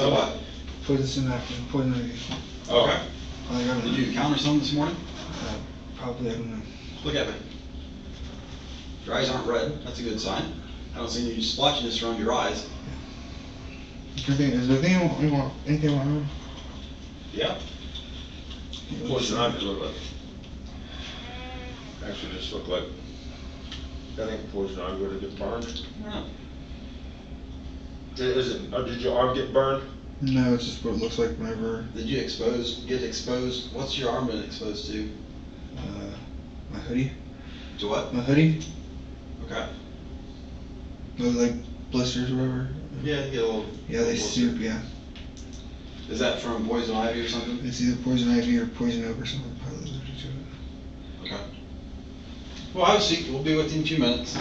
To what? Poison ivy. Okay. Did you encounter some this morning? Probably, I don't know. Look at me. Your eyes aren't red. That's a good sign. I don't see any splotchiness around your eyes. Is there anything wrong? Yeah. Poison ivy look like. Actually, this look like. I think poison ivy would have get burned. I Is it? Did your arm get burned? No, it's just what it looks like whenever. Did you get exposed? What's your arm been exposed to? My hoodie. To what? My hoodie. Okay. Those like blisters or whatever. Yeah, you get a little. Yeah, they soup. Yeah. Is that from poison ivy or something? It's either poison ivy or poison oak or something. Probably allergic to it. Okay. Well, have a seat. We'll be with you in a few minutes.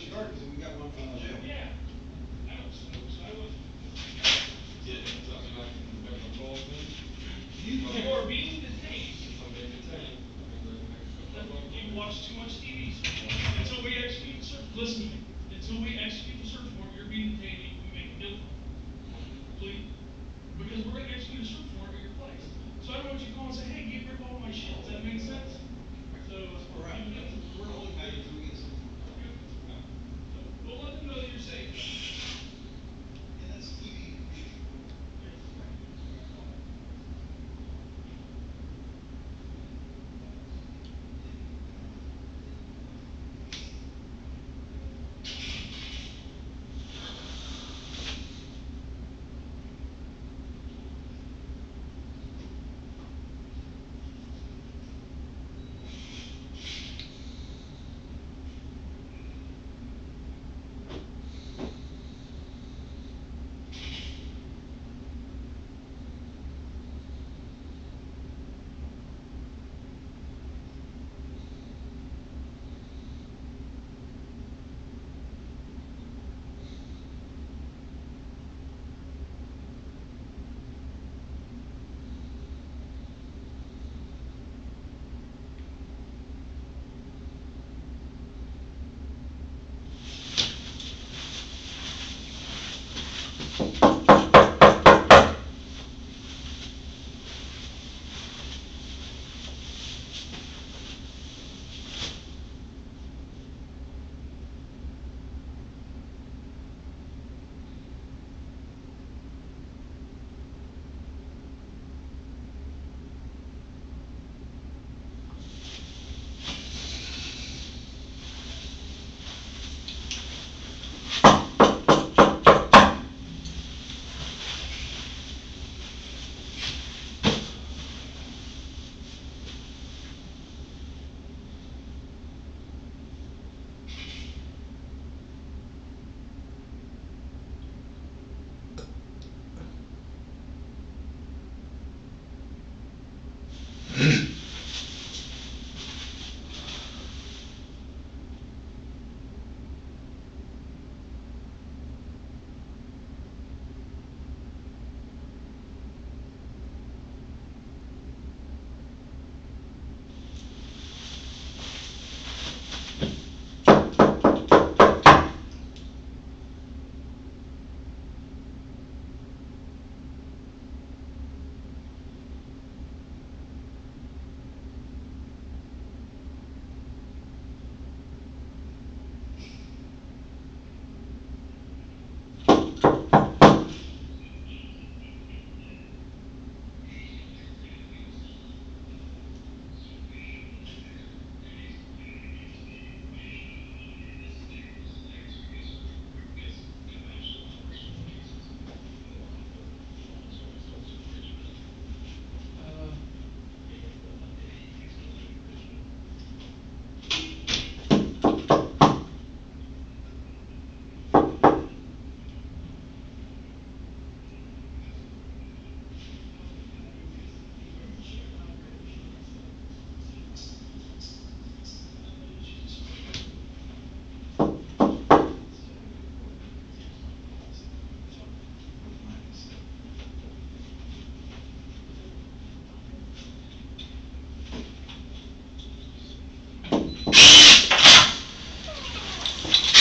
card, because we got one from the jail. Yeah. I don't smoke, so I wasn't. Yeah, something I can make a call then? You are being detained. If I'm being detained, I can go make a couple of You phone calls. watch too much TV. Until we execute the search, listen to me. Until we execute the search warrant, you're being detained, we make a deal. Please. Because we're gonna execute a search warrant at your place. So I don't want you to call and say, hey, get rid of all my shit. Does that make sense? So, We're out. We're holding back until we get some more. we'll let them know that you're safe. And that's TV.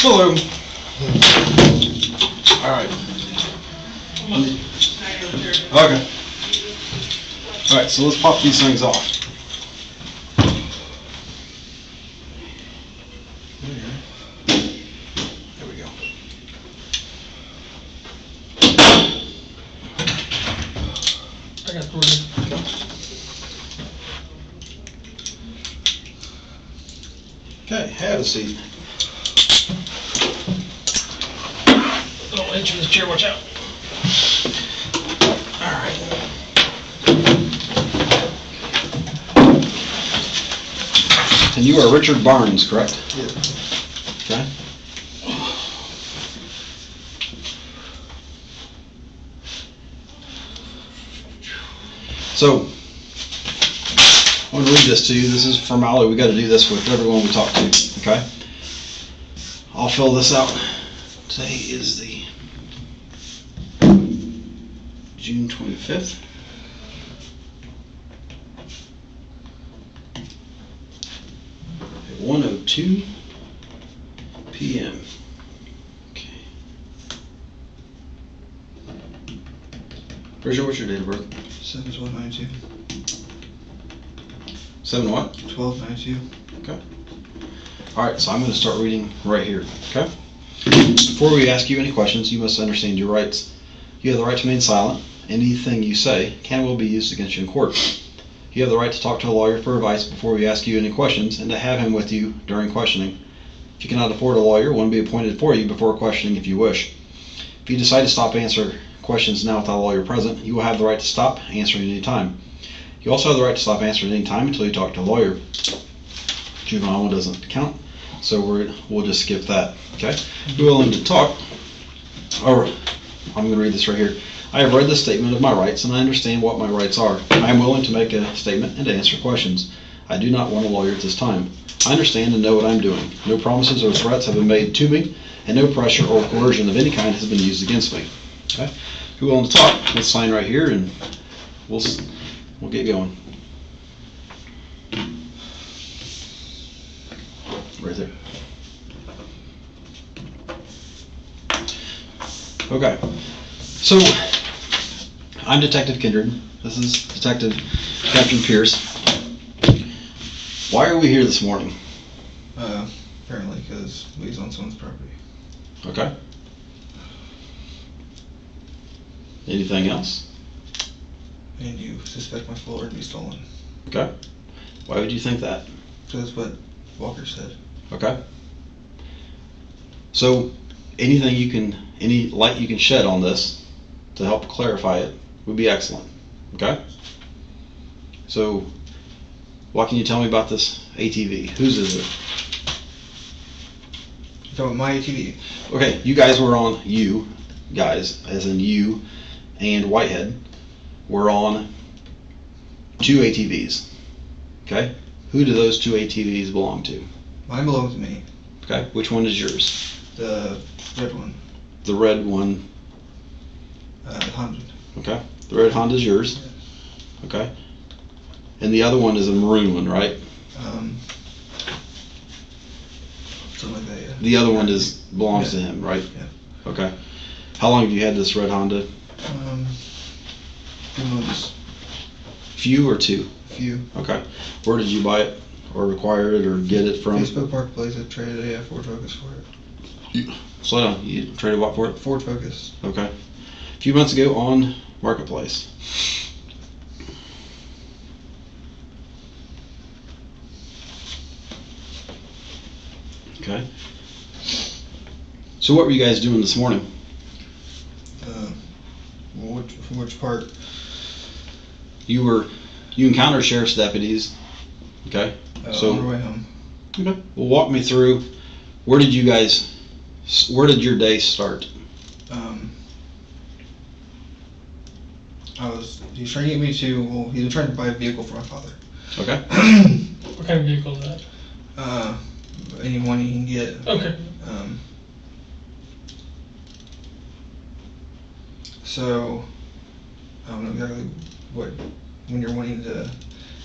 Hello. All right. Okay. All right, so let's pop these things off. There we go. I got 40. Okay, have a seat. Don't inch in this chair, watch out. All right. And you are Richard Barnes, correct? Yeah. Okay. So, I'm going to read this to you. This is formality. We got to do this with everyone we talk to, okay? I'll fill this out. Today is the June 25th. At 1:02 p.m. Okay. Bridget, what's your date of birth? 7/12/92. 7 what? 12/92. Okay. Alright, so I'm going to start reading right here. Okay? Before we ask you any questions, you must understand your rights. You have the right to remain silent. Anything you say can and will be used against you in court. You have the right to talk to a lawyer for advice before we ask you any questions and to have him with you during questioning. If you cannot afford a lawyer, one will be appointed for you before questioning if you wish. If you decide to stop answering questions now without a lawyer present, you will have the right to stop answering at any time. You also have the right to stop answering at any time until you talk to a lawyer. Juvenile one doesn't count, so we'll just skip that. Okay? You're willing to talk. Or I'm going to read this right here. I have read the statement of my rights and I understand what my rights are. I am willing to make a statement and to answer questions. I do not want a lawyer at this time. I understand and know what I'm doing. No promises or threats have been made to me, and no pressure or coercion of any kind has been used against me. Okay? If you're willing to talk, let's sign right here and we'll get going. Right there. Okay. So, I'm Detective Kindred. This is Detective Captain Pierce. Why are we here this morning? Apparently because Lee's on someone's property. Okay. Anything else? And you suspect my floor to be stolen. Okay. Why would you think that? That's what Walker said. Okay. So, any light you can shed on this to help clarify it would be excellent. Okay? So, what can you tell me about this ATV? Whose is it? You're talking about my ATV? Okay, you guys, as in you and Whitehead, were on 2 ATVs. Okay? Who do those 2 ATVs belong to? Mine belongs to me. Okay, which one is yours? The red one. The red one. The Honda. Okay, the red Honda is yours. Okay. And the other one is a maroon one, right? Something like that, yeah. The other one belongs to him, right? Yeah. Okay. How long have you had this red Honda? Few months. Few or 2? Few. Okay. Where did you buy it, or acquire it, or get it from? Facebook Marketplace. I traded a Ford Focus for it. Slow down. You traded what for it? Ford Focus. Okay. A few months ago on Marketplace. Okay. So what were you guys doing this morning? Which part? You encountered sheriff's deputies. Okay. On our way home. Okay. Well, walk me through. Where did your day start? He was trying to get me to, he was trying to buy a vehicle for my father. Okay. What kind of vehicle is that? Any one he can get. Okay. So, I don't know exactly when you're wanting to,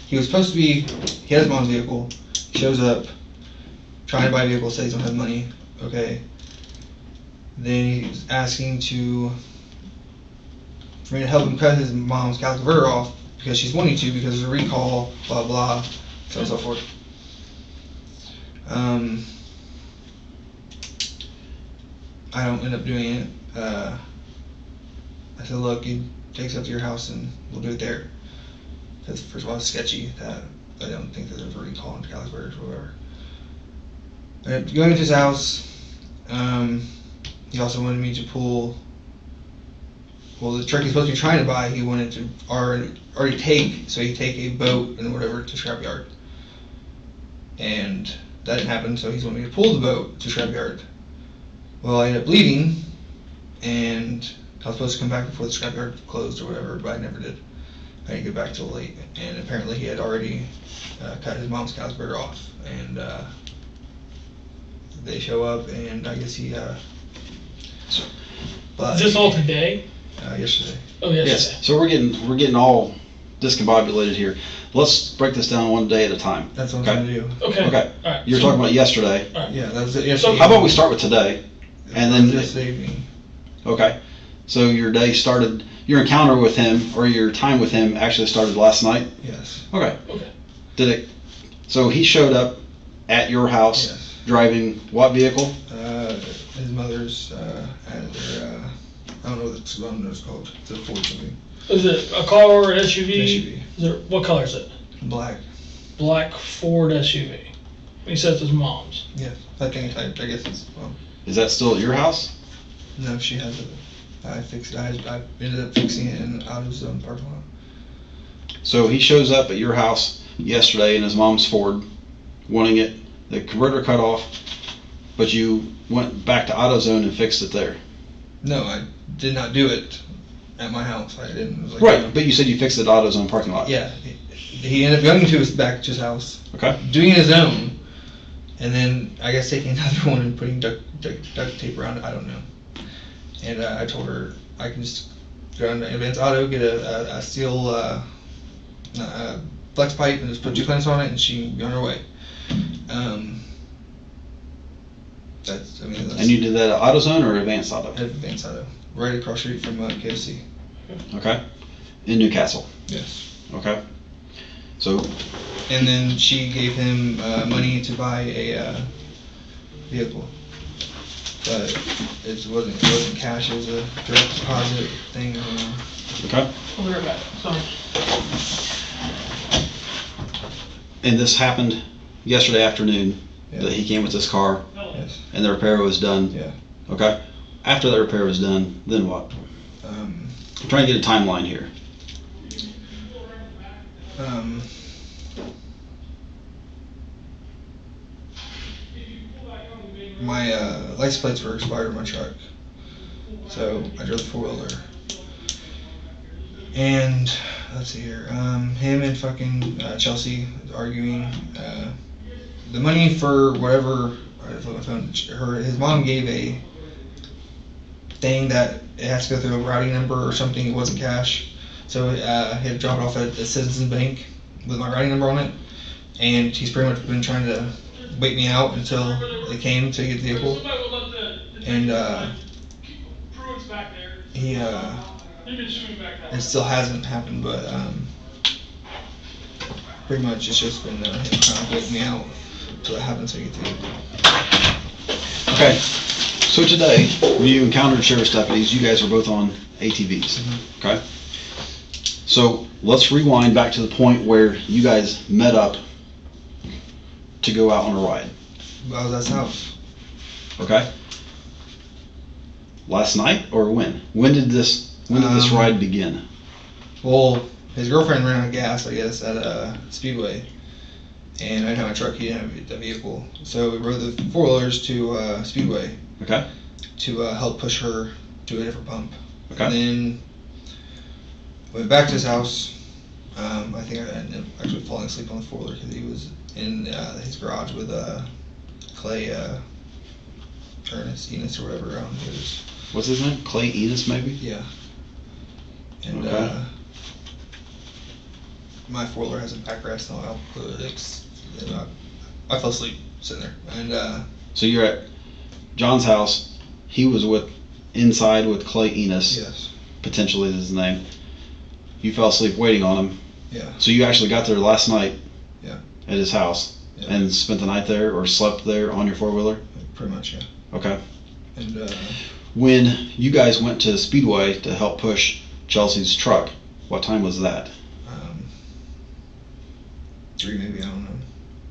he was supposed to be, he has his mom's vehicle, shows up, trying to buy a vehicle, says he doesn't have money, okay. Then he's asking for me to help him cut his mom's Cadillac converter off because she's wanting to because there's a recall, blah blah, so on and so forth. I don't end up doing it. I said, look, you take us up to your house and we'll do it there. Because first of all, it's sketchy that I don't think that there's a recall on Cadillac converters or whatever. And going to his house, he also wanted me to pull. Well, the truck he's supposed to be trying to buy, he wanted to already take, so he'd take a boat and whatever to scrapyard. And that didn't happen, so he's wanting me to pull the boat to scrapyard. Well, I ended up leaving, and I was supposed to come back before the scrapyard closed or whatever, but I never did. I didn't get back till late, and apparently he had already cut his mom's Cadillac converter off, and they show up, and I guess he. But Is this all today? yesterday. Oh, yesterday. Yes. So we're getting all discombobulated here. Let's break this down one day at a time. That's what I'm trying to do. Okay. Okay. All right. You're talking about yesterday. Yeah, that was it. Yesterday. How about we start with today, and then yesterday evening. Okay. So your day started. Your encounter with him, or your time with him, actually started last night. Yes. Okay. Okay. Did it? So he showed up at your house, Yes. driving what vehicle? His mother's had their. I don't know what it's called. It's a Ford something. Is it a car or an SUV? SUV. Is it, what color is it? Black. Black Ford SUV. He says it's mom's. Yes. I guess it's. Is that still at your house? No, she has it. I ended up fixing it in out of zone parking lot. So he shows up at your house yesterday in his mom's Ford, wanting it, the converter cut off, but you went back to AutoZone and fixed it there. No, I did not do it at my house. I didn't. It was like, Right, but you said you fixed it at AutoZone parking lot. Yeah. He ended up going to back to his house, Okay. doing his own, and then I guess taking another one and putting duct tape around it. I don't know. And I told her I can just go down to Advanced Auto, get a steel flex pipe, and just put 2 clamps on it, and she can be on her way. That's. And you did that at AutoZone or Advanced Auto? Advanced Auto, right across the street from KFC. Okay. In Newcastle. Yes. Okay. So And then she gave him money to buy a vehicle, but it wasn't cash. It was a direct deposit thing. I don't know. okay. I'll be right back. Sorry. And this happened yesterday afternoon. Yeah. That he came with this car Yes. and the repair was done. Yeah. Okay. After the repair was done, then what? I'm trying to get a timeline here. My license plates were expired on my truck, so I drove the 4-wheeler. And let's see here, him and fucking Chelsea arguing. The money for whatever. His mom gave a thing that it has to go through a routing number or something. It wasn't cash, so he had to drop it off at the Citizens Bank with my routing number on it. And he's pretty much been trying to wait me out until they came to get the vehicle. Somebody will let the And Pruitt's back there. he You've been shooting back that way. it still hasn't happened, but pretty much it's just been him trying to wait me out until it happens so I get the vehicle. Okay. So today, when you encountered sheriff's deputies, you guys were both on ATVs. Okay. So let's rewind back to the point where you guys met up to go out on a ride. I was at his house. Okay. Last night or when? When did this ride begin? Well, his girlfriend ran out of gas, I guess, at a Speedway, and I didn't have my truck. He didn't have the vehicle, so we rode the 4-wheelers to Speedway Okay. to help push her to a different pump. Okay. And then went back to his house. I think I ended up actually falling asleep on the 4-wheeler because he was in his garage with Clay Enos or whatever. What's his name? Clay Enos, maybe? Yeah. And Okay. my 4-wheeler has a backrest and all. I fell asleep sitting there. And So you're at John's house. He was inside with Clay Enos. yes. Potentially is his name. You fell asleep waiting on him. Yeah. So you actually got there last night. Yeah. At his house. Yeah. And spent the night there or slept there on your 4-wheeler? Pretty much, yeah. Okay. And When you guys went to Speedway to help push Chelsea's truck, what time was that? 3 maybe, I don't know.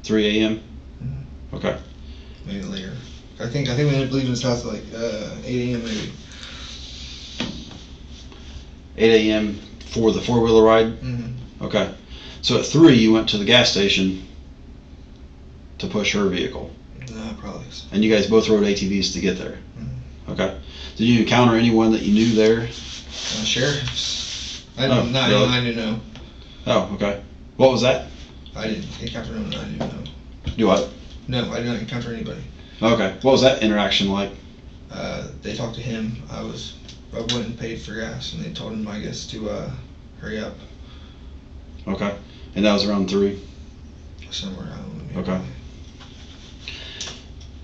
3 a.m.? Mhm. Okay. Maybe later. I think we ended up leaving his house at like 8 a.m. maybe. 8 a.m. for the 4-wheeler ride? Mm-hmm. Okay. So at 3 you went to the gas station to push her vehicle. No, probably. And you guys both rode ATVs to get there? Mm-hmm. Okay. Did you encounter anyone that you knew there? Sheriffs. I Oh, didn't. No, really? I didn't know. Oh, okay. What was that? I didn't encounter anyone I didn't know. Do what? No, I did not encounter anybody. Okay. What was that interaction like? They talked to him. I went and paid for gas, and they told him, I guess, to hurry up. Okay. And that was around 3? Somewhere, I don't know. Okay.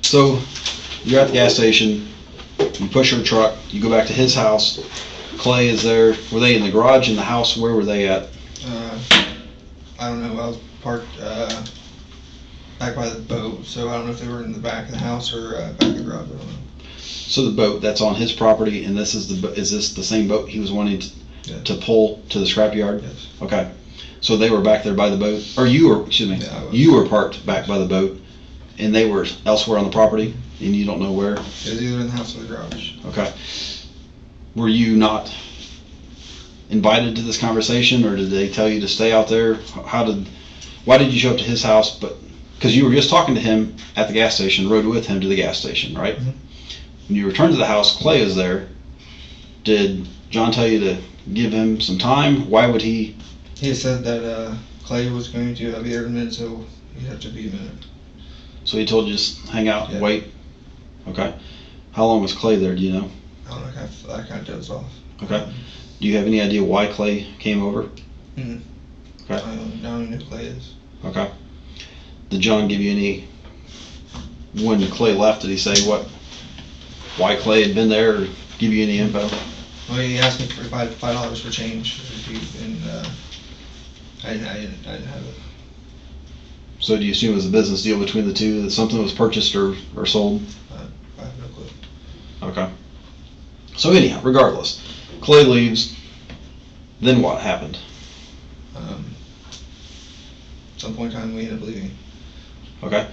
So, you're at the gas station, you push your truck, you go back to his house, Clay is there. Were they in the garage, in the house? Where were they at? I don't know. I was parked back by the boat, so I don't know if they were in the back of the house or back in the garage. I don't know. So the boat, that's on his property, and this is is this the same boat he was wanting to pull to the scrapyard? Yes. Okay. So they were back there by the boat, or you were, excuse me, Yeah, I was. you were parked back by the boat, and they were elsewhere on the property, and you don't know where? It was either in the house or the garage. Okay. Were you not invited to this conversation, or did they tell you to stay out there? Why did you show up to his house? But because you were just talking to him at the gas station, rode with him to the gas station, right? Mhm. When you returned to the house, Clay is there. Did John tell you to give him some time? Why would he? He said that Clay was going to be there in a minute, so he'd have to be a minute. So he told you just hang out and Yeah. wait? Okay. How long was Clay there, do you know? I don't know. I kind of dozed off. Okay. Do you have any idea why Clay came over? Mm-hmm. Okay. I don't know who Clay is. Okay. Did John give you any, when Clay left, did he say why Clay had been there, or give you any info? Well, he asked me for $5 for change, and I didn't have it. So do you assume it was a business deal between the two, that something was purchased or sold? I have no clue. Okay. So anyhow, regardless, Clay leaves, then what happened? At some point in time, we ended up leaving. Okay.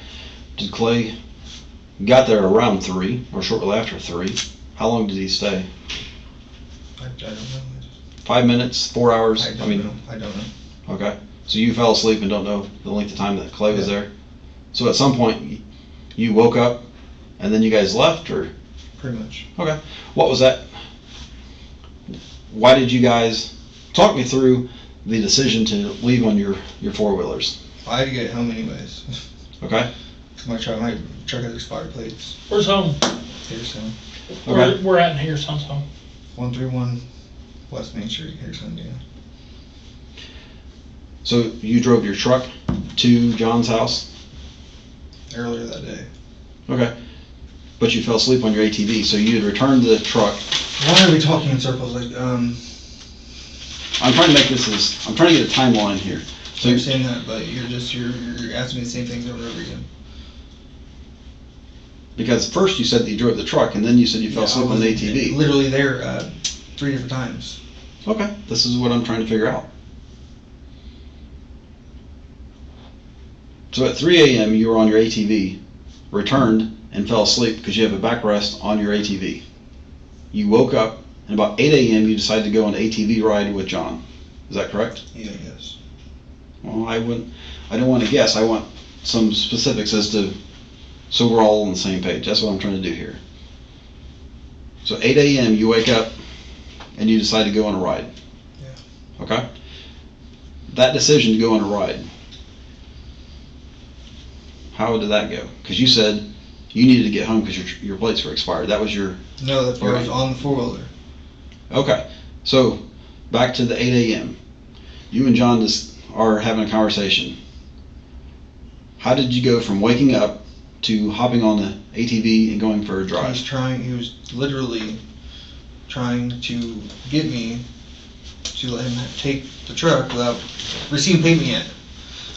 Did Clay got there around 3 or shortly after 3? How long did he stay? I don't know. 5 minutes, 4 hours? I don't know. I don't know. Okay. So you fell asleep and don't know the length of time that Clay was Yeah. there? So at some point you woke up and then you guys left, or? Pretty much. Okay. What was that? Why did you guys, talk me through the decision to leave on your four-wheelers? I had to get home anyways. Okay. My truck has expired plates. Where's home? Here's home. Okay. We're at here, son's home. 131 West Main Street. Here's home, yeah. So you drove your truck to John's house? Earlier that day. Okay. But you fell asleep on your ATV, so you had returned the truck. Why are we talking in circles? Like, I'm trying to make this I'm trying to get a timeline here. so you're saying that, but you're asking me the same things over and over again. Because first you said that you drove the truck, and then you said you fell Yeah, asleep I on the was ATV. Literally there 3 different times. Okay, this is what I'm trying to figure out. So at 3 a.m. you were on your ATV, returned, and fell asleep because you have a backrest on your ATV. You woke up, and about 8 a.m. you decided to go on an ATV ride with John. Is that correct? Yeah, yes. Well, I don't want to guess. I want some specifics as to, so we're all on the same page. That's what I'm trying to do here. So 8 a.m. you wake up, and you decide to go on a ride. Yeah. Okay? That decision to go on a ride, how did that go? Because you said you needed to get home because your plates were expired. That was your... No, that's where I was on the 4-wheeler. Okay. So, back to the 8 a.m. You and John just are having a conversation. How did you go from waking up to hopping on the ATV and going for a drive? He was literally trying to get me to let him take the truck without receiving payment yet.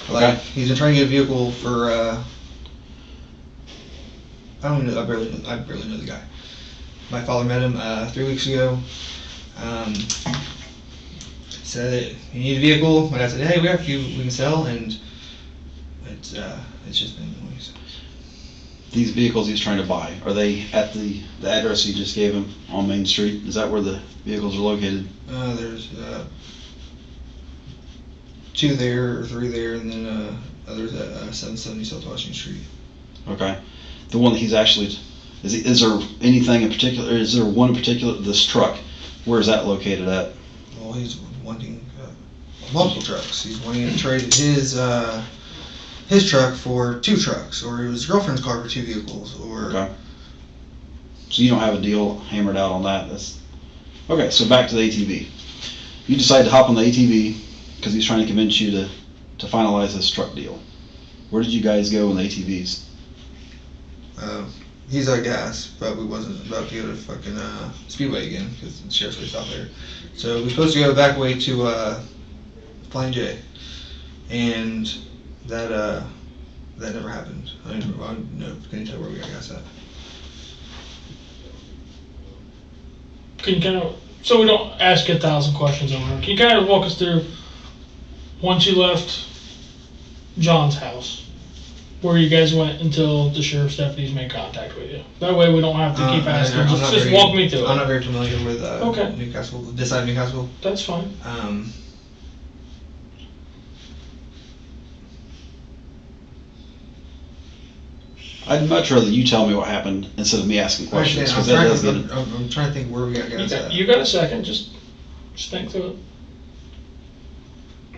Like, Okay. he's been trying to get a vehicle for, I don't know, I barely know the guy. My father met him 3 weeks ago. Said that he needed a vehicle. My dad said, hey, we have a few we can sell, and it's just been noise. These vehicles he's trying to buy, are they at the address you just gave him on Main Street? Is that where the vehicles are located? There's 2 there, or 3 there, and then others at 770 South Washington Street. Okay. The one that he's actually, is there anything in particular, is there one in particular, this truck, where is that located at? Well, he's wanting multiple trucks. He's wanting to trade his his truck for 2 trucks, or it was his girlfriend's car for 2 vehicles, or Okay. So you don't have a deal hammered out on that. That's okay. So back to the ATV. You decided to hop on the ATV because he's trying to convince you to finalize this truck deal. Where did you guys go in the ATVs? he's out of gas, but we wasn't about to go to fucking Speedway again because the sheriff's place out there. So we were supposed to go back way to Flying J, and that never happened. I don't know. Can you tell where we got gas at? Can you kind of, so we don't ask you 1,000 questions over here, can you kind of walk us through, once you left John's house, where you guys went until the sheriff's deputies made contact with you? That way we don't have to keep asking, just walk me through it. I'm not very familiar with Okay. Newcastle, this side of Newcastle. That's fine. I'd much rather you tell me what happened instead of me asking questions. I'm 'Cause that does get trying to think where we got gas at. You got a second, just think through it.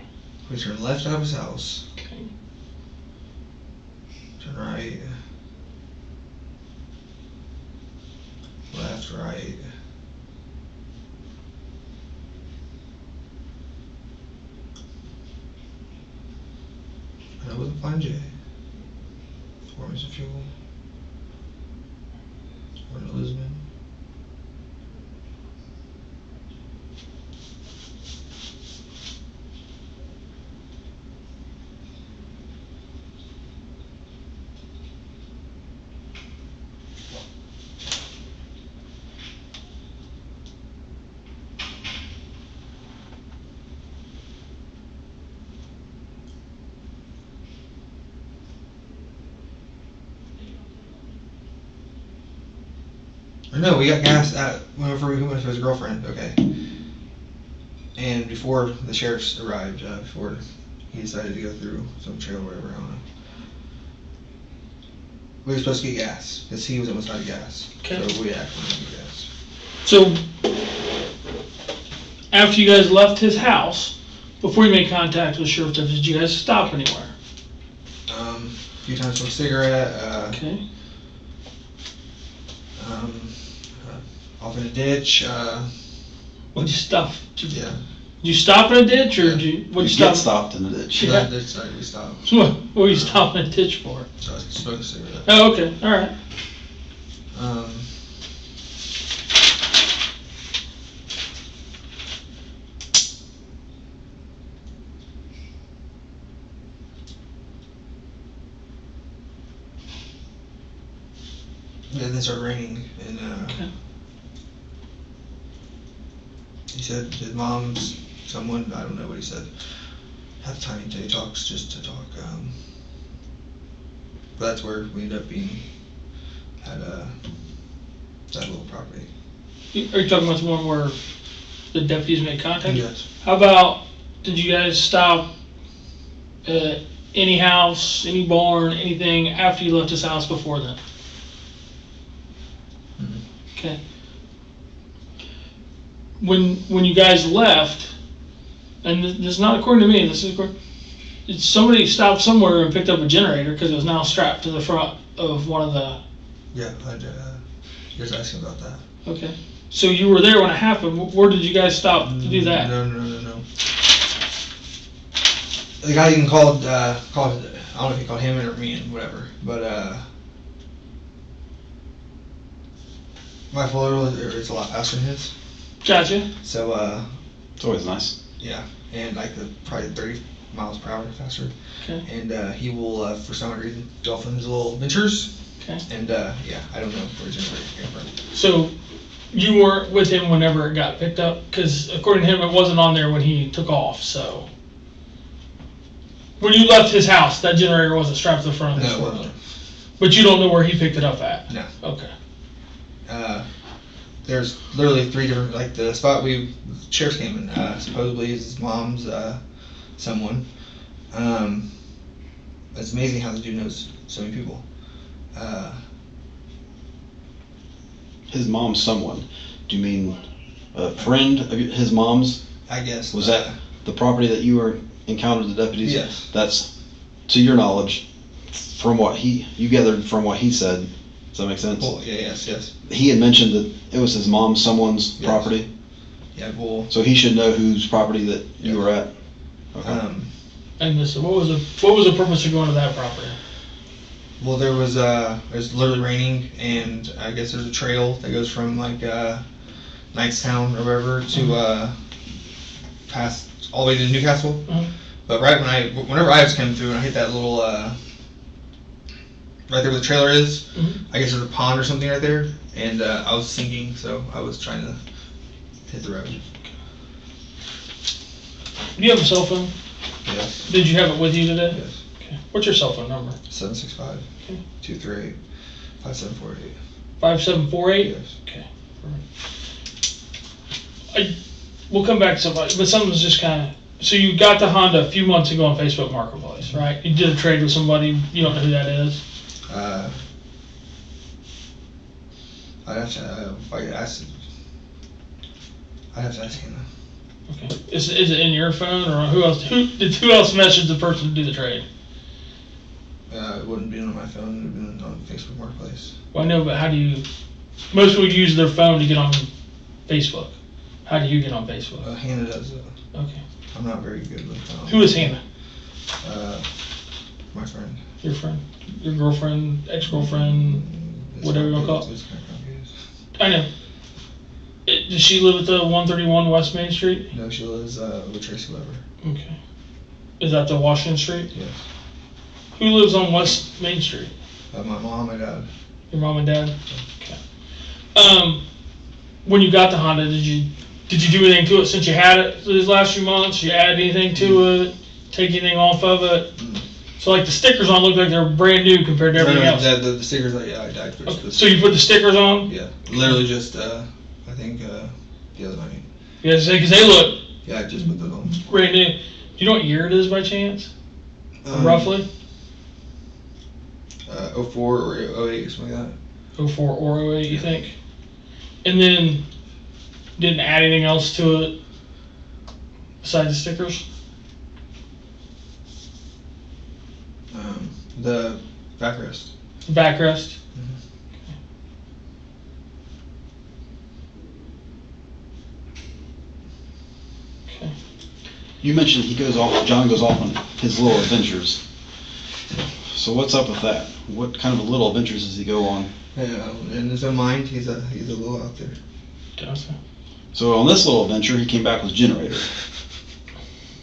We turned left out of his house, Okay. turn right, left, right. And it wasn't Flying J. Forms of fuel. We're in Lisbon. No, we got gas at whenever we went to his girlfriend. Okay. And before the sheriffs arrived, before he decided to go through some trail or whatever, I don't know. We were supposed to get gas because he was almost out of gas. Okay. So we actually didn't get gas. So, after you guys left his house, before you made contact with the sheriff's deputies, did you guys stop anywhere? A few times for a cigarette. Okay. Off in a ditch. What'd you stop? Did Yeah. you stop in a ditch, or Yeah. did you? What'd you get stop? stopped in the ditch. Yeah. That side we stopped. What were you stopping in a ditch for? So I was smoking a cigarette. Oh, okay. All right. Then it started raining, and Okay. he said his mom's someone, I don't know what he said. Half the time he talks just to talk. But that's where we ended up being at that little property. Are you talking about the one where the deputies made contact? Yes. How about, did you guys stop at any house, any barn, anything after you left his house before then? Mhm. Okay. When you guys left, and this is not according to me, this is according, somebody stopped somewhere and picked up a generator because it was now strapped to the front of one of the. Yeah, you guys asking about that. Okay. So you were there when it happened. Where did you guys stop to do that? No. The guy even called, I don't know if he called him or me and whatever, but my floor, it's a lot faster than his. Gotcha. So, It's always nice. yeah, and like probably 30 miles per hour faster. Okay. And he will, for some reason, go off on his little ventures. Okay. And yeah, I don't know where his generator came from. So you weren't with him whenever it got picked up? Because according to him, it wasn't on there when he took off, so. When you left his house, that generator wasn't strapped to the front of his No, it truck. wasn't. But you don't know where he picked it up at? No. Okay. There's literally 3 different, like the spot sheriff came in, supposedly is his mom's, someone. It's amazing how the dude knows so many people. His mom's someone. Do you mean a friend of his mom's? I guess. Was that the property that you were encountered the deputies? Yes. That's to your knowledge, from what you gathered from what he said, does that make sense? Well, yeah, yes. He had mentioned that it was his mom's someone's Yes. property, Yeah, well, so he should know whose property that you were at. Okay. And listen, what was the purpose of going to that property? well, it was literally raining, and I guess there's a trail that goes from like Knightstown or wherever to past all the way to Newcastle. Mhm. But whenever I was coming through and I hit that little right there where the trailer is, Mhm. I guess there's a pond or something right there, and I was sinking, so I was trying to hit the road. Do you have a cell phone? Yes. Did you have it with you today? Yes. Okay. What's your cell phone number? 765-238-5748. 5748? Yes. Okay. We'll come back to somebody, but something's just kind of. So you got the Honda a few months ago on Facebook Marketplace, right? You did a trade with somebody. You don't know who that is. I'd have to ask Hannah. Okay. Is it in your phone or who else? Who else messaged the person to do the trade? It wouldn't be on my phone. It would have been on Facebook Marketplace. Well, I know, but how do you? Most people use their phone to get on Facebook. How do you get on Facebook? Hannah does it. Okay. I'm not very good with Who is Hannah? My friend. Your friend? Your girlfriend? Ex-girlfriend? Whatever you want to call it. It's kind of confused. I know. Does she live at the 131 West Main Street? No, she lives with Tracy Lever. Okay. Is that the Washington Street? Yes. Who lives on West Main Street? My mom, my dad. Your mom and dad? Okay. When you got the Honda, did you do anything to it since you had it these last few months? You add anything to it? Take anything off of it? So like the stickers on look like they're brand new compared to everything else. The stickers, I pushed Okay. this. So you put the stickers on? Yeah, literally just I think the other night. Yeah, because they look Yeah, I just put those on. brand new. Do you know what year it is by chance? Roughly? 04 or 08 or something like that. 04 or 08, you think? And then didn't add anything else to it besides the stickers? The backrest. Backrest? Okay. You mentioned John goes off on his little adventures. So what's up with that? What kind of little adventures does he go on? Yeah, in his own mind, he's a little out there. Gotcha. So on this little adventure, he came back with a generator.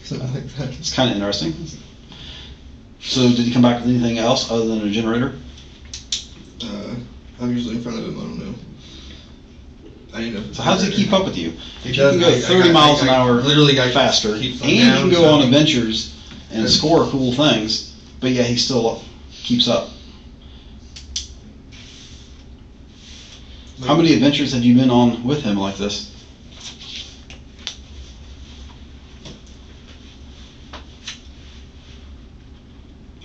Something like that. It's kind of interesting. So did he come back with anything else other than a generator? I'm usually in front of him. I don't know. I didn't know. So how does he keep up with you? He If you can go 30 miles an hour faster, and you can go on adventures and score cool things, but yeah, he still keeps up. How many adventures have you been on with him like this?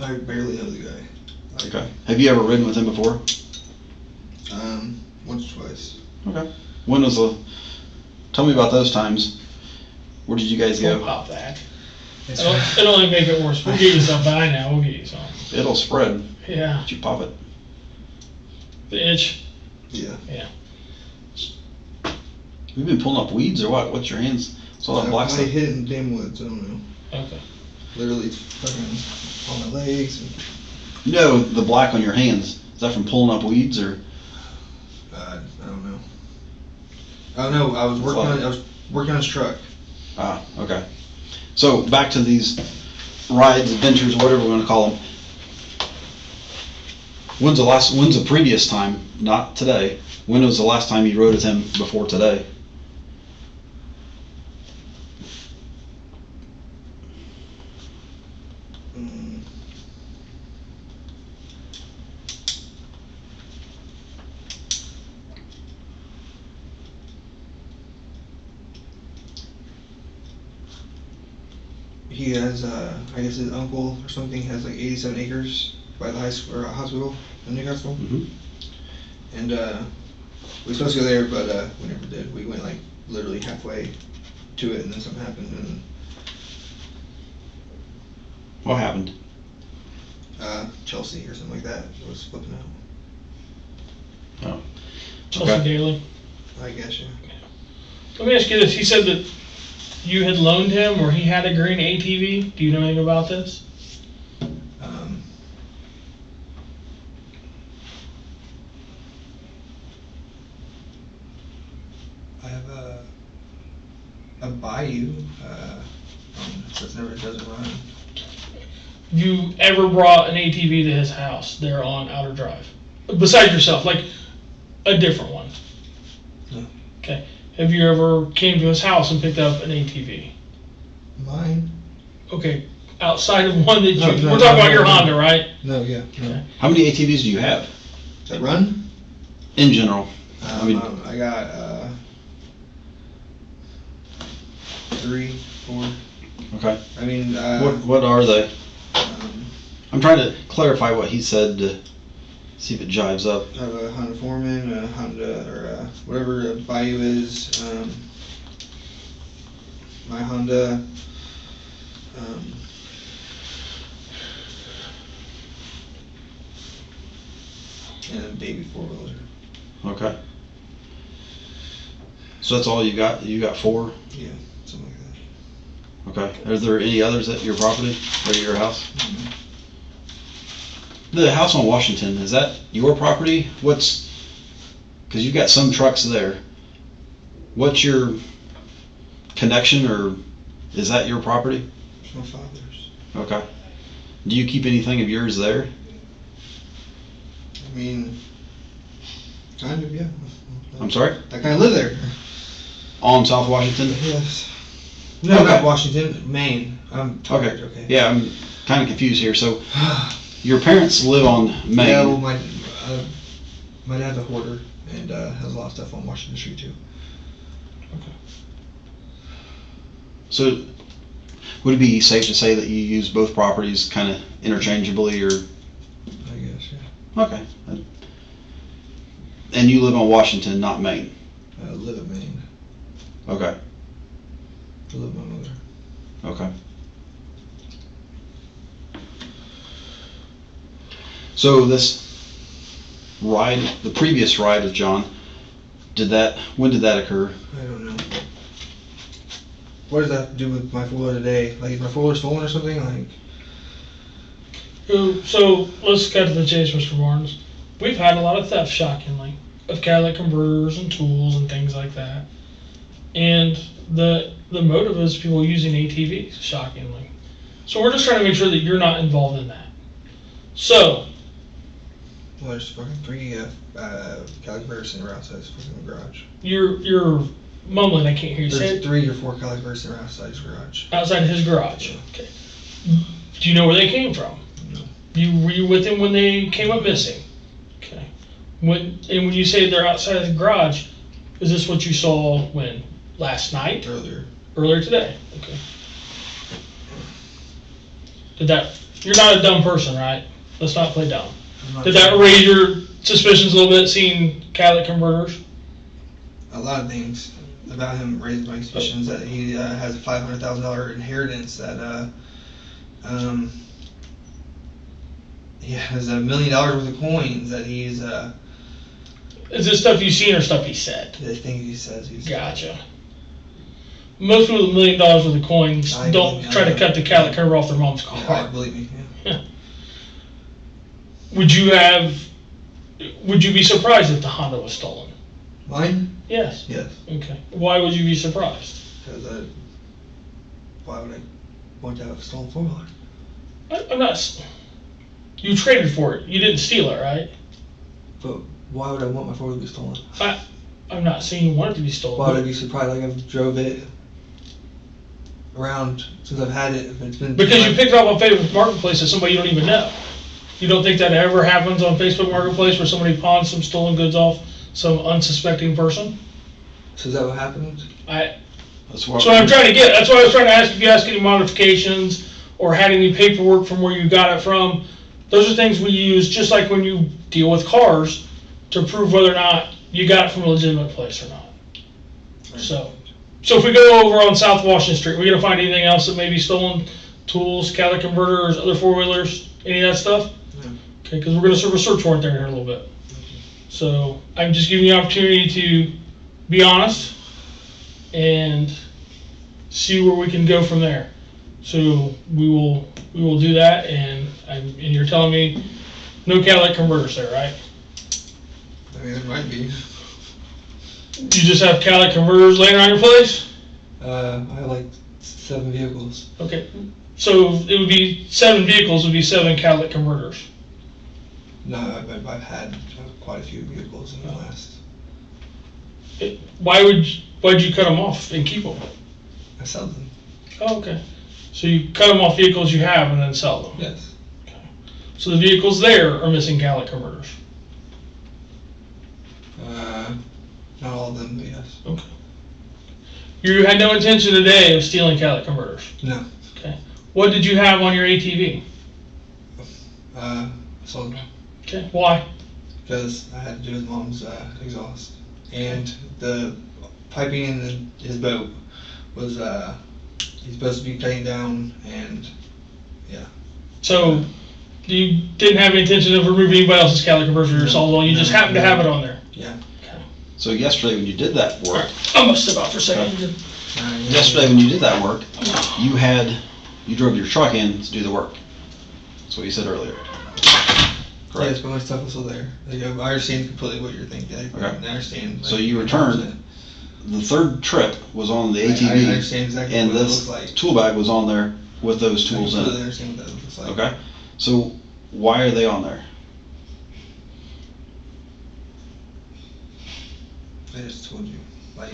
I barely know the guy. Okay. Have you ever ridden with him before? Once or twice. Okay. When was tell me about those times. Where did you guys We'll go? pop that. It'll only make it worse. We'll get you some by now. We'll get you some. It'll spread. Yeah. Did you pop it? The itch. Yeah. Yeah. You've been pulling up weeds or what? What's your hands? It's all that black I stuff. hit in damn woods. I don't know. Okay. Literally fucking on my legs. And, No, the black on your hands. Is that from pulling up weeds or? I don't know. Oh no, I was working on his truck. Ah, okay. So back to these rides, adventures, whatever we want to call them. When's the previous time? Not today. When was the last time you rode with him before today? He has, I guess his uncle or something has like 87 acres by the high school or hospital in Newcastle. Mm-hmm. And we were supposed to go there, but we never did. We went like literally halfway to it, and then something happened. And What happened? Chelsea or something like that was flipping out. Chelsea Okay. Daily. I guess, yeah. Let me ask you this. He said that you had loaned him or he had a green ATV. Do you know anything about this? I have a bayou, so it doesn't run. You ever brought an ATV to his house there on Outer Drive? Besides yourself, like a different one? No. Okay. Have you ever came to his house and picked up an ATV? Mine? Okay. Outside of one that you... No, we're talking about your no. Honda, right? No, yeah. No. Okay. How many ATVs do you have That run? in general? I got 3, 4. Okay. I mean, What are they? um, I'm trying to clarify what he said to see if it jives up. I have a Honda Foreman, a Honda, or whatever a Bayou is. My Honda. And a baby 4-wheeler. Okay. So that's all you got? You got 4? Yeah, something like that. Okay. Are there any others at your property or at your house? Mm-hmm. The house on Washington, is that your property? Because you've got some trucks there. What's your connection, or is that your property? It's my father's. Okay. Do you keep anything of yours there? I mean, kind of, yeah. I'm sorry? I kind of live there. On South Washington? Yes. No, Okay. not Washington, Maine. I'm tired, okay. Yeah, I'm kind of confused here. So your parents live on Maine. Yeah, well, my dad's a hoarder and has a lot of stuff on Washington Street too. So would it be safe to say that you use both properties kind of interchangeably, or? I guess, yeah. Okay. And you live on Washington, not Maine? I live in Maine. Okay. I live with my mother. Okay. So this ride, the previous ride with John, when did that occur? I don't know. What does that have to do with my 4-wheeler today? Like, is my 4-wheeler stolen or something? Like, So let's cut to the chase, Mr. Barnes. We've had a lot of theft, shockingly, of catalytic converters and tools and things like that. And the motive is people using ATVs, shockingly. So we're just trying to make sure that you're not involved in that. So, well, there's fucking 3 calipers sitting around outside this fucking garage. you're mumbling, I can't hear you say There's it. 3 or 4 calipers sitting around outside his garage. Outside his garage. Okay. Do you know where they came from? No. Were you with him when they came up missing? Okay. When you say they're outside of the garage, is this what you saw when? Last night? Earlier. Earlier today? Okay. You're not a dumb person, right? Let's not play dumb. Did that raise your suspicions a little bit, seeing catalytic converters? A lot of things about him raised my suspicions that he has a $500,000 inheritance, that he has $1 million worth of coins, that he's Is this stuff you've seen or stuff he said? the things he says he's Gotcha. Most people with $1 million worth of coins I don't believe- try to cut the catalytic converter off their mom's car. Yeah, believe me. Yeah. Would you be surprised if the Honda was stolen? Mine? Yes. Yes. Okay. Why would you be surprised? Because why would I want to have a stolen 4-wheeler? I'm not. You traded for it. You didn't steal it, right? But why would I want my 4-wheeler to be stolen? I'm not saying you want it to be stolen. Why would I be surprised? Like, I've drove it around since I've had it. If it's been Because you picked it up on Facebook Marketplace as somebody you don't even know. You don't think that ever happens on Facebook Marketplace where somebody pawns some stolen goods off some unsuspecting person? So is that what happened? That's That's what I'm trying to get. That's why I was trying to ask if you asked any modifications or had any paperwork from where you got it from. Those are things we use just like when you deal with cars to prove whether or not you got it from a legitimate place or not. So if we go over on South Washington Street, we're going to find anything else that may be stolen? Tools, catalytic converters, other 4-wheelers? Any of that stuff? No. Okay, because we're going to serve a search warrant there in a little bit. So I'm just giving you an opportunity to be honest and see where we can go from there. So we will do that, and you're telling me no catalytic converters there, right? I mean, there might be. You just have catalytic converters laying around your place? I have like 7 vehicles. Okay, so it would be 7 vehicles, would be 7 catalytic converters. No, I've had quite a few vehicles in the last. Why'd you cut them off and keep them? I sell them. Oh, okay. So you cut them off vehicles you have and then sell them? Yes. Okay. So the vehicles there are missing catalytic converters? Not all of them, but yes. Okay. You had no intention today of stealing catalytic converters? No. Okay. What did you have on your ATV? I sold them. Okay. Why? Because I had to do with Mom's exhaust. And the piping in his boat was, he's supposed to be taken down, and yeah. So you didn't have any intention of removing anybody else's catalytic converter yourself, well, you just happened to have it on there? Yeah. Okay. So yesterday when you did that work, I'm gonna step out for a second. yesterday when you did that work, you drove your truck in to do the work. That's what you said earlier. Correct. Yes, but my stuff was still there. Like, I understand completely what you're thinking. I Okay. understand. So like, you returned. The third trip was on the I ATV, understand exactly and what it this looks like. tool bag was on there with those I tools in completely it. understand what that looks like. Okay. So why are they on there? I just told you. Like,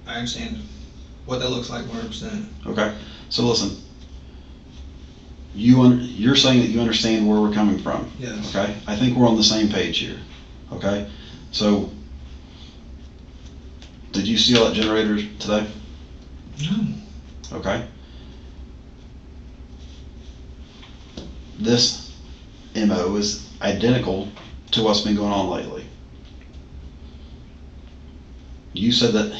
I understand what that looks like 100%. Okay. So listen. You're saying that you understand where we're coming from. Yes. Okay. I think we're on the same page here. Okay. So, did you steal that generator today? No. Okay. This MO is identical to what's been going on lately. You said that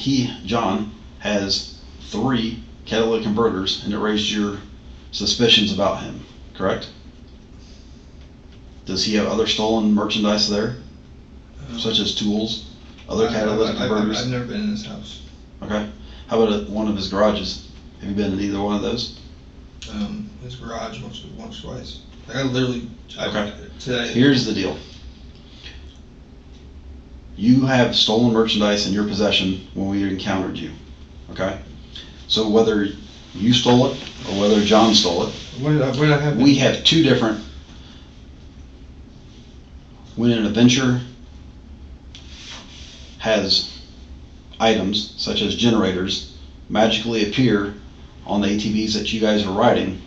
John, has 3 catalytic converters, and it raised your suspicions about him, correct? Does he have other stolen merchandise there, such as tools, other catalytic converters? I've never been in his house. Okay. How about at one of his garages? Have you been in either one of those? His garage once, twice. Like, I literally. Okay. Today. Here's the deal. You have stolen merchandise in your possession when we encountered you. Okay? So whether you stole it or whether John stole it, What did I have? we have 2 different. When an adventure has items such as generators magically appear on the ATVs that you guys are riding,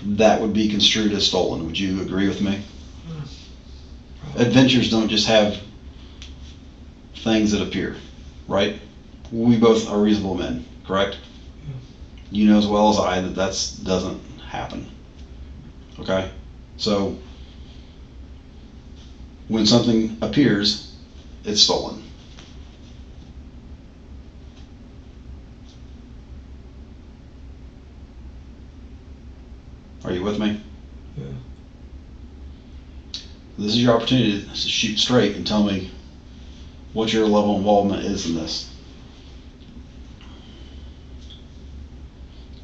that would be construed as stolen. Would you agree with me? Adventures don't just have things that appear, right? We both are reasonable men, correct? You know as well as I that doesn't happen. Okay? So, when something appears, it's stolen. Are you with me? Yeah. This is your opportunity to shoot straight and tell me what your level of involvement is in this.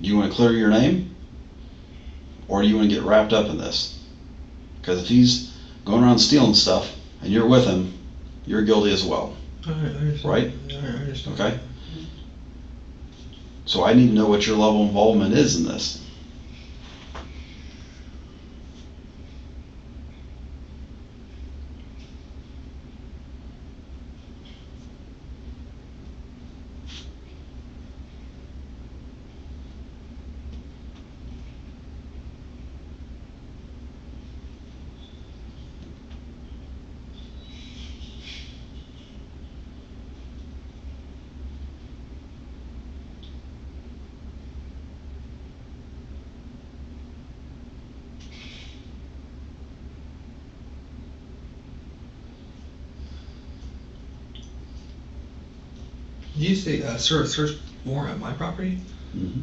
Do you want to clear your name? Or do you want to get wrapped up in this? Because if he's going around stealing stuff and you're with him, you're guilty as well. I understand. Right? Yeah, I understand. Okay? So I need to know what your level of involvement is in this. Did you say search warrant at my property? Mm-hmm.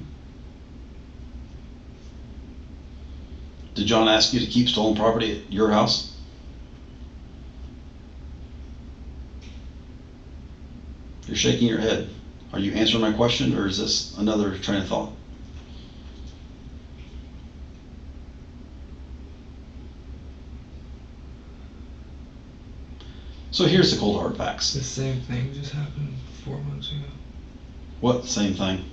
Did John ask you to keep stolen property at your house? You're shaking your head. Are you answering my question, or is this another train of thought? So here's the cold hard facts. The same thing just happened 4 months ago. What same thing?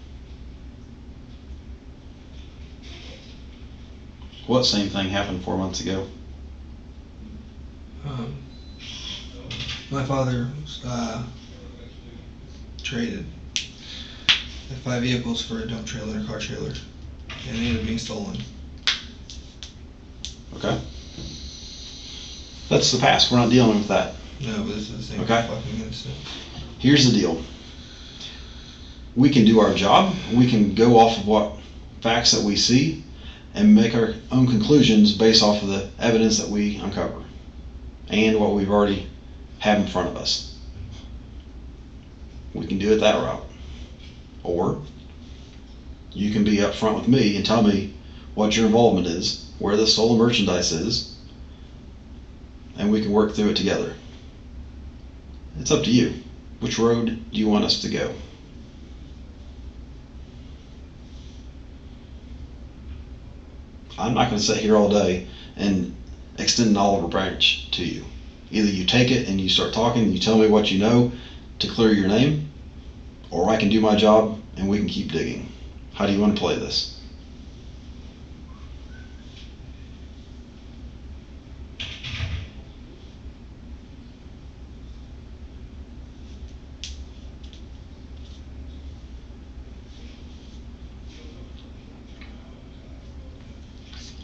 What same thing happened 4 months ago? My father traded the 5 vehicles for a dump trailer and a car trailer, and they ended up being stolen. Okay. That's the past. We're not dealing with that. No, but this is the same Okay. fucking incident. Here's the deal. We can do our job. We can go off of what facts that we see and make our own conclusions based off of the evidence that we uncover and what we've already have in front of us. We can do it that route. Or you can be upfront with me and tell me what your involvement is, where the stolen merchandise is, and we can work through it together. It's up to you. Which road do you want us to go? I'm not going to sit here all day and extend an olive branch to you. Either you take it and you start talking and you tell me what you know to clear your name, or I can do my job and we can keep digging. How do you want to play this?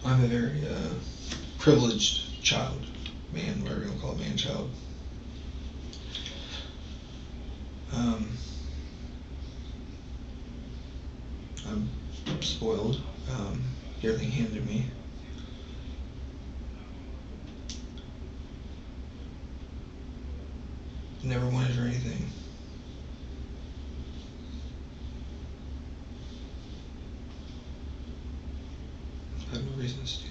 I'm a very privileged child, man, whatever you want to call it, man, child. I'm spoiled. Everything handed to me. Never wanted for anything. I have no reason to steal.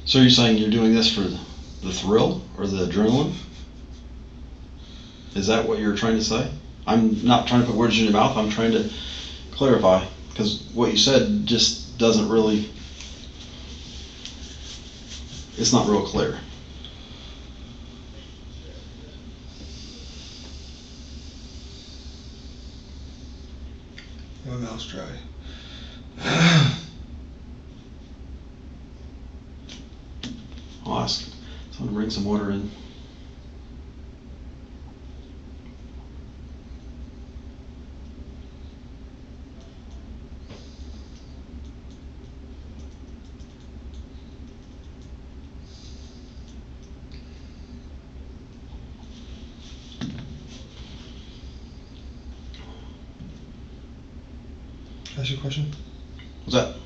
So you're saying you're doing this for the thrill or the adrenaline? Is that what you're trying to say? I'm not trying to put words in your mouth. I'm trying to clarify, because what you said just doesn't really, it's not real clear. My mouth's dry. I'll ask someone to bring some water in. Ask you a question. What's that?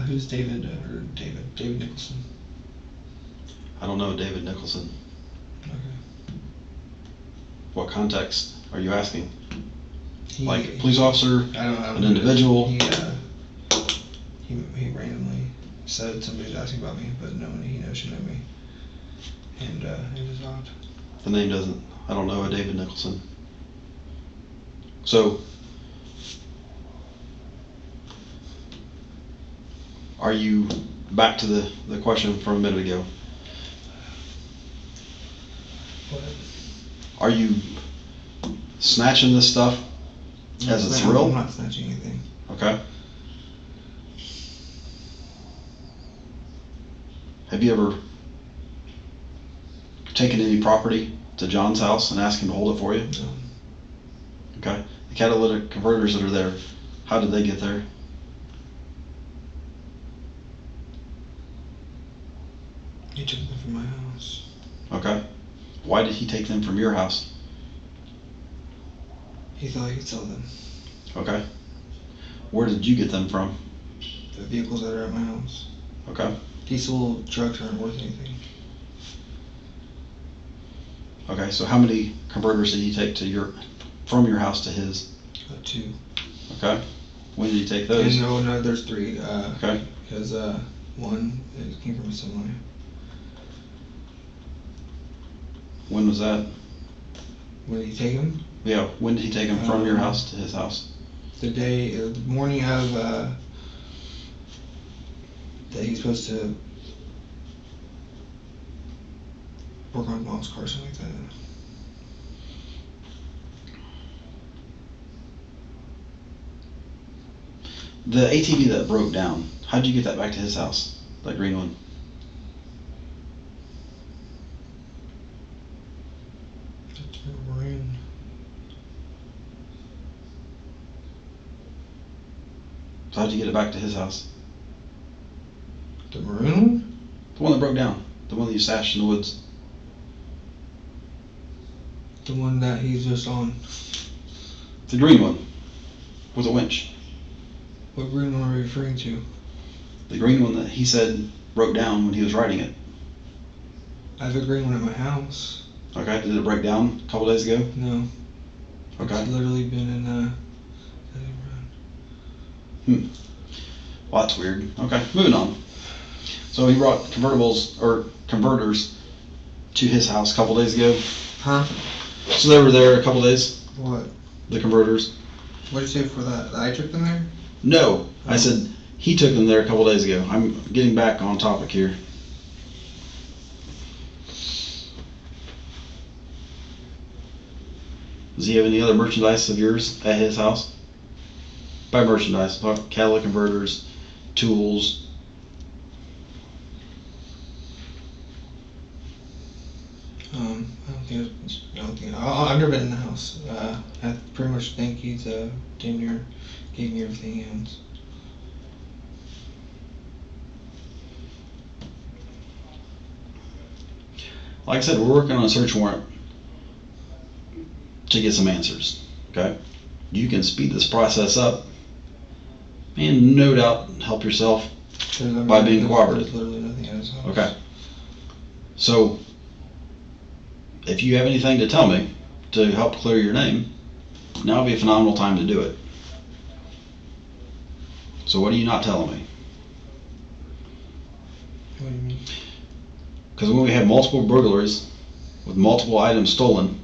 Who's David David Nicholson? I don't know David Nicholson. Okay. What context are you asking? He, Like a police officer? I don't know. An individual? He randomly said somebody's asking about me, but no one he knows should know me. And it was odd. The name doesn't, I don't know a David Nicholson. So, are you back to the question from a minute ago? What? Are you snatching this stuff as a thrill? I'm not snatching anything. Okay. Have you ever taken any property to John's house and asked him to hold it for you? No. Okay. The catalytic converters that are there, how did they get there? He took them from my house. Okay. Why did he take them from your house? He thought he could sell them. Okay. Where did you get them from? The vehicles that are at my house. Okay. Diesel trucks aren't worth anything. Okay, so how many converters did he take from your house to his? 2. Okay. When did he take those? And no, there's 3. Okay. Because one it came from a semi. When was that? When did he take them? Yeah. When did he take them from your house to his house? The morning of that he's supposed to work on mom's car, something like that. The ATV that broke down, how'd you get that back to his house? That green one? Maroon. So how'd you get it back to his house? The maroon? The one that broke down. The one that you stashed in the woods. The one that he's just on. The green one. With a winch. What green one are you referring to? The green one that he said broke down when he was riding it. I have a green one at my house. Okay, did it break down a couple days ago? No. Okay. It's literally been in Well, that's weird. Okay, moving on. So he brought converters to his house a couple days ago. Huh? So they were there a couple days, What? the converters. What did you say for that? I took them there? No, I Oh. said he took them there a couple days ago. I'm getting back on topic here. Does he have any other merchandise of yours at his house? By merchandise, catalytic converters, tools. I don't think. I've never been in the house. I pretty much think he's damn near gave me everything he owns. Like I said, we're working on a search warrant to get some answers. Okay, you can speed this process up, and no doubt help yourself by being cooperative. There's literally nothing at his house. Okay. So, if you have anything to tell me to help clear your name, now would be a phenomenal time to do it. So what are you not telling me? What do you mean? Because when we have multiple burglaries with multiple items stolen,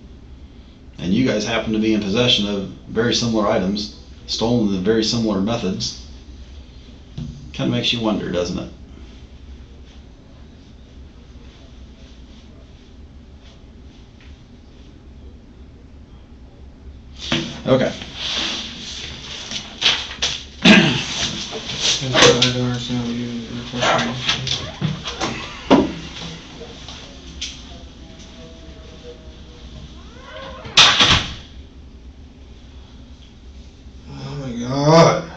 and you guys happen to be in possession of very similar items, stolen in very similar methods, kind of makes you wonder, doesn't it? Okay. I don't understand what your question is. Oh my god.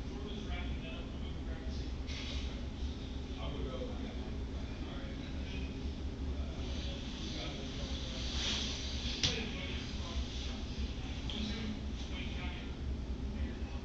We're just wrapping that up. I'm gonna grab the seat. I'll move over, I got mine. All right, and then, Wayne County Mayor now.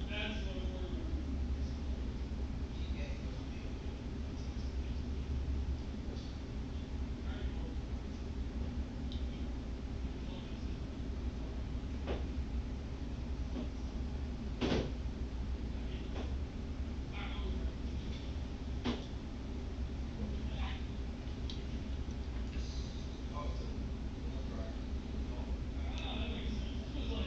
That's the word. That makes sense. It was like,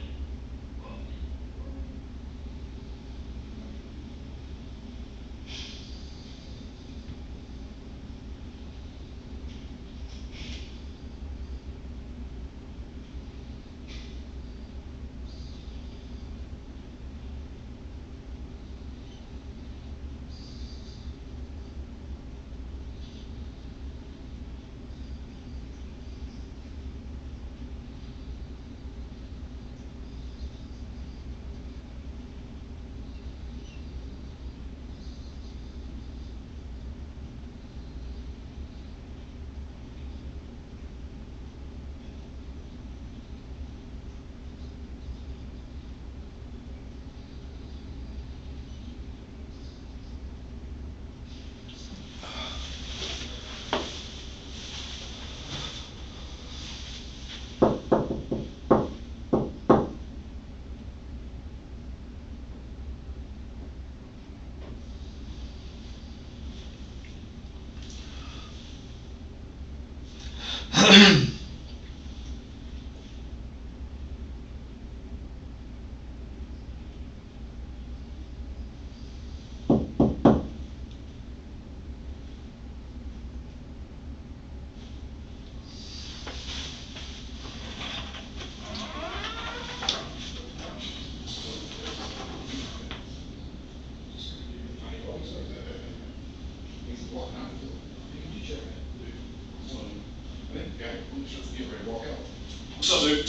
What's up, dude?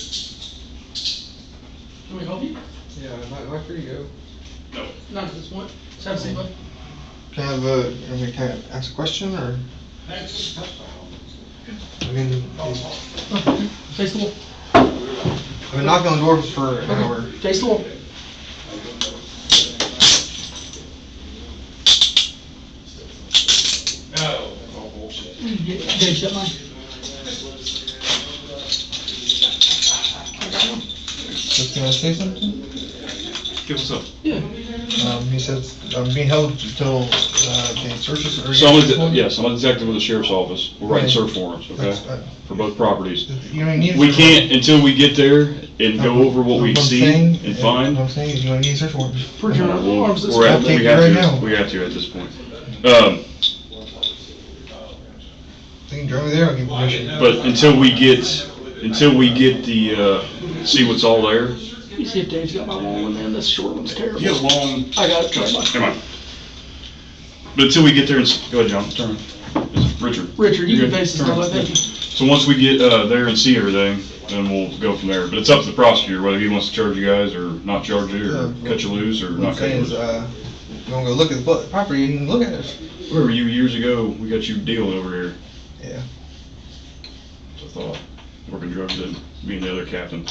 Can we help you? Yeah, am I free to go? No. Not at this point. Just have a seat, bud. Can I can I ask a question, or? I mean, Face the wall. I've been knocking on the door for an hour. Face the wall. No, that's all bullshit. Dave, shut mine. Just gonna say something? Okay, what's up? Yeah. He says, I'm being held until, the searches are. So I'm a detective with the sheriff's office. We're writing Right. search warrants, okay, That's, for both properties. You know, you need. We can't, until we get there, and go over what we see and find. What I'm saying is you want to need a search warrant. Put your arms this We're way. at, I'll take we it have right to, now. we have to at this point. You can drive me there, I'll give you permission. But until we get the, see what's all there. You see if Dave's got my long one, man. This short one's terrible. You have long. I got it. Right, mine. Come on. But until we get there and, go ahead, John, turn. It's Richard. Richard, you You're can good. face this Turn. now, thank you. So once we get, there and see everything, then we'll go from there. But it's up to the prosecutor whether he wants to charge you guys or not charge you, or cut you loose or What I'm not cut saying you is, loose. you want to go look at the property and look at it. Where were you years ago? We got you dealing over here. Yeah. I thought, working drugs and being the other captain.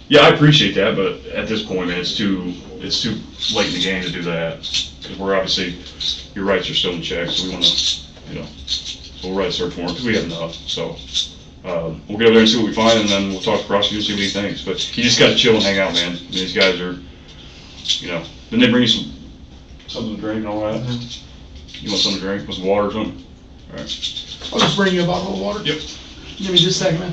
Yeah, I appreciate that, but at this point, man, it's too late in the game to do that. Because we're obviously, your rights are still in check, so we want to, so we'll write a search warrant, because we have enough, so. We'll go there and see what we find, and then we'll talk to the prosecutor and see what he thinks. But you just got to chill and hang out, man. I mean, these guys are, didn't they bring you something to drink and all that? You want something to drink, with some water or something? All right. I'll just bring you a bottle of water. Yep. Give me just a second, man.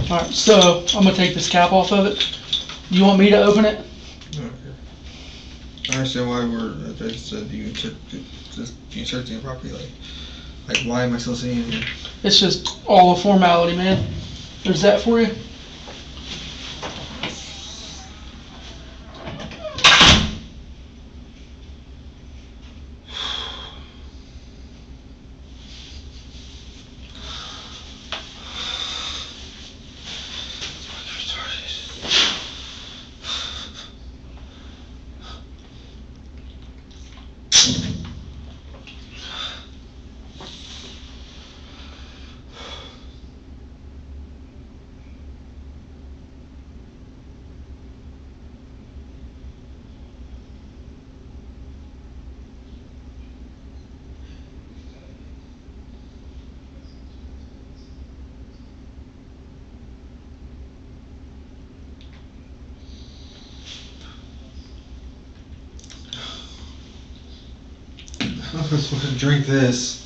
Alright, so I'm gonna take this cap off of it. You want me to open it? I understand why I said you searching the property, like why am I still sitting in here? It's just all a formality, man. There's that for you. I'm supposed to drink this.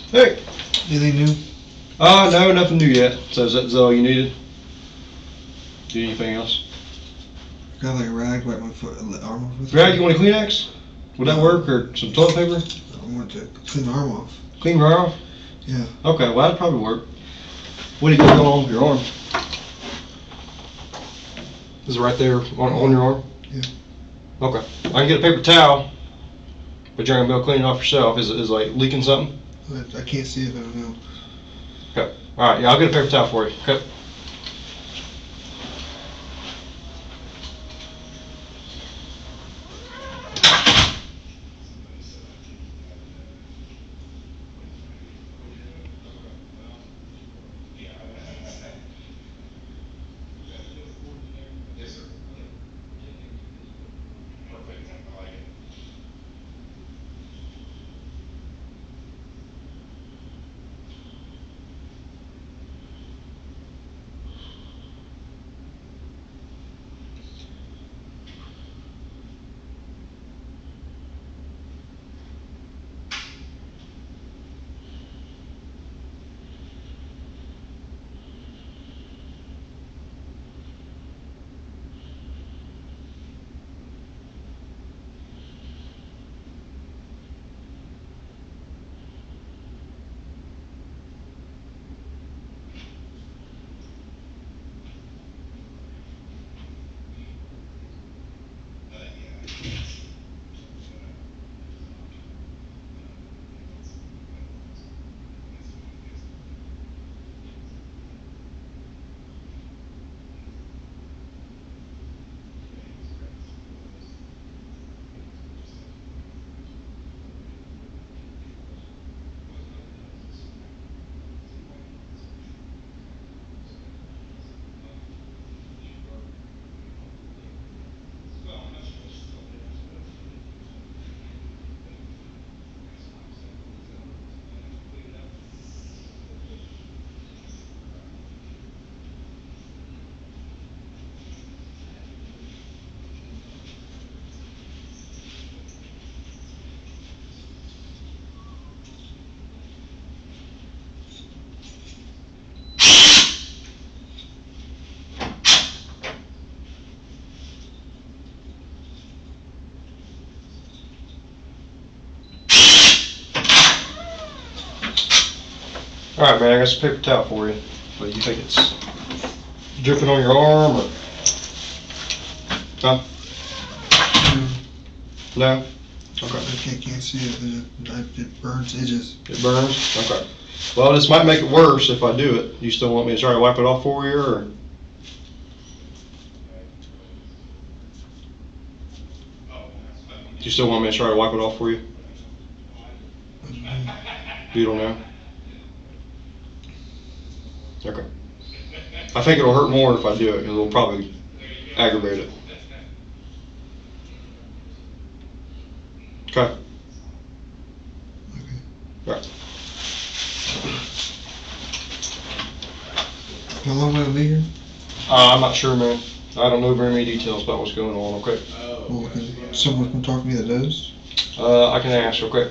Hey. Anything new? No, nothing new yet. So is that all you needed? Do you need anything else? I got like a rag, wipe my arm off with. Brad, you want a Kleenex? Would that work? Or some toilet paper? I want to clean my arm off. Clean your arm off? Yeah. Okay, well that'd probably work. What do you got going on with your arm? Is it right there on your arm? Yeah. Okay. I can get a paper towel, but you're not gonna be able to clean it off yourself. Is it like leaking something? I can't see it, I don't know. Okay. All right. Yeah, I'll get a paper towel for you. Okay. Yes, sir. Perfect, I like it. All right, man. I got some paper towel for you. But you think it's dripping on your arm or? Huh? No. Okay. I can't see it, it burns edges. It burns? Okay. Well, this might make it worse if I do it. You still want me to try to wipe it off for you, or? Do you still want me to try to wipe it off for you? You don't know? Okay. I think it'll hurt more if I do it, because it'll probably aggravate it. Okay. Right. How long will it be here? I'm not sure, man. I don't know very many details about what's going on, okay? Well, can someone come talk to me that does? I can ask, okay?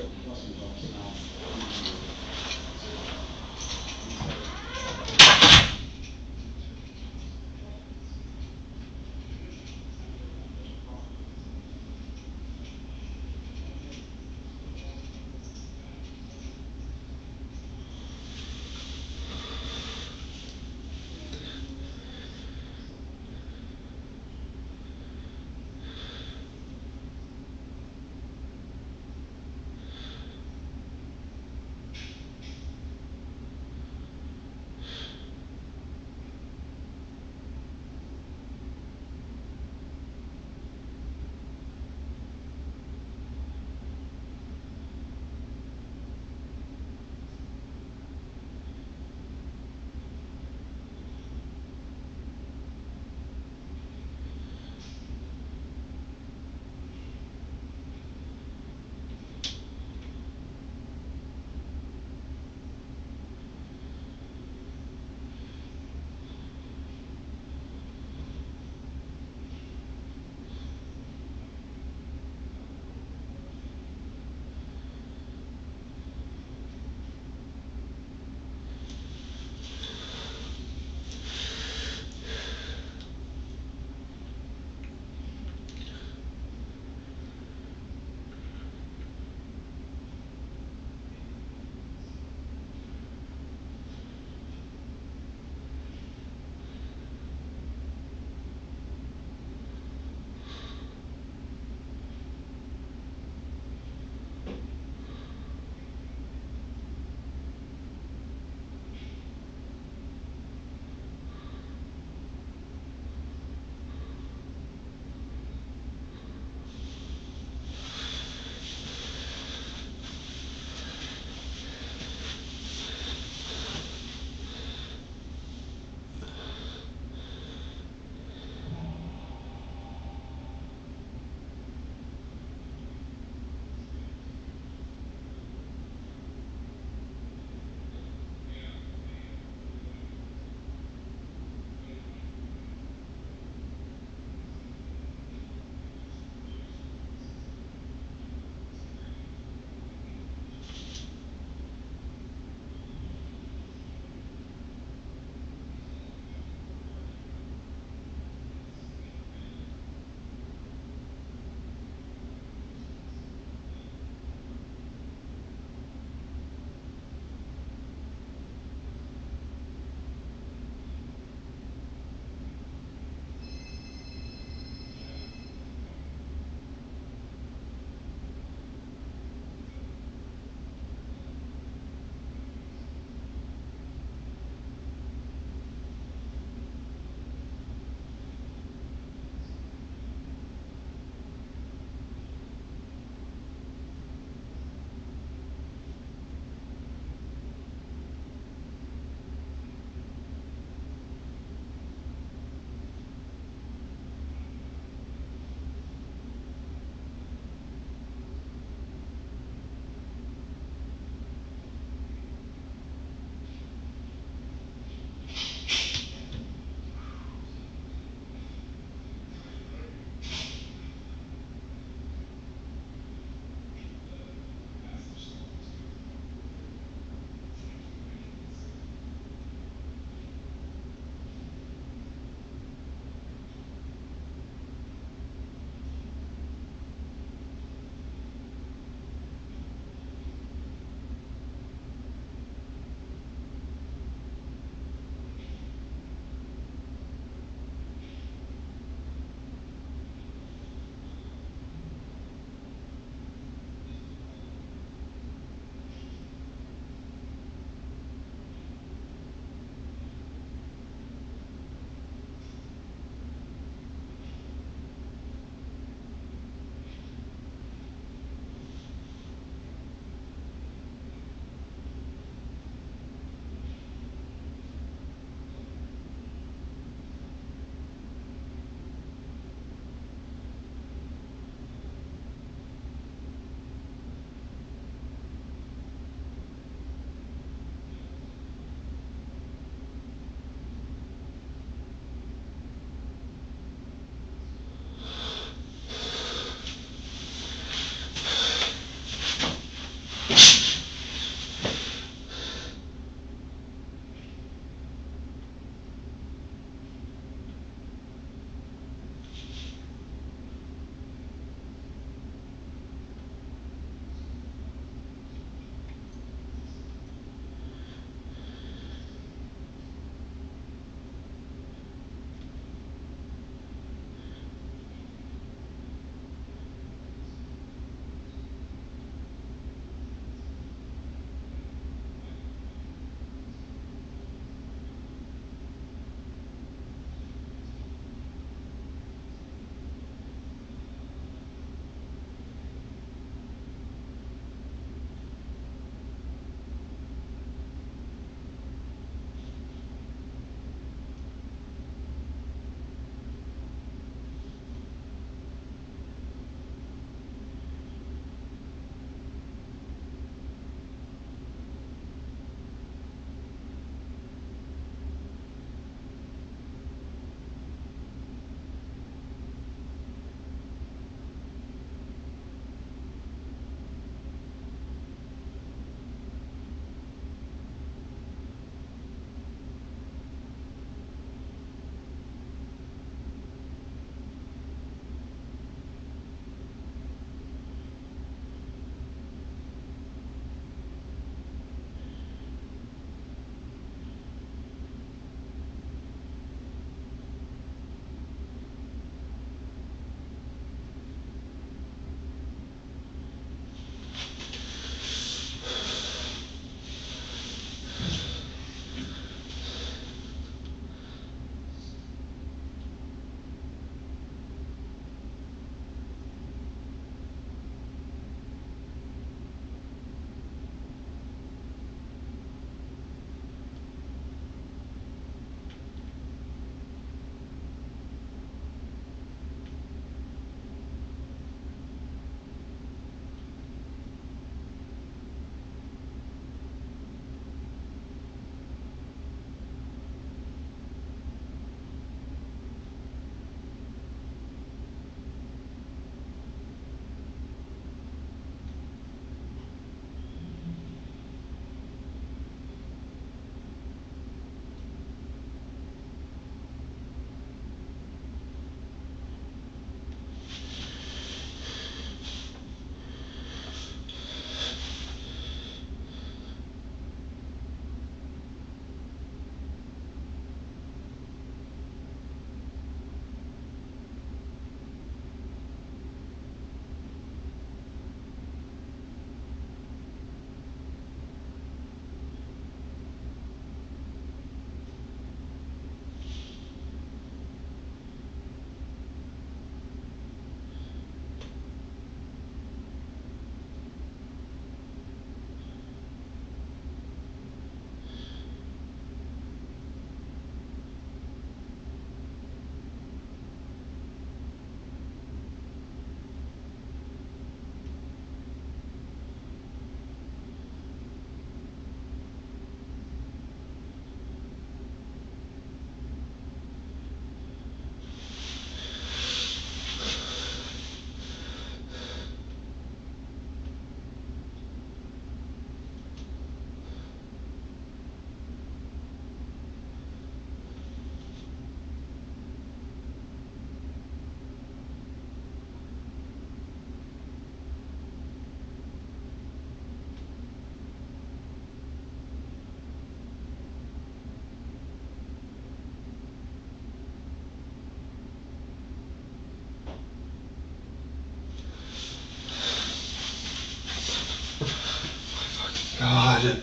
God.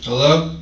Hello?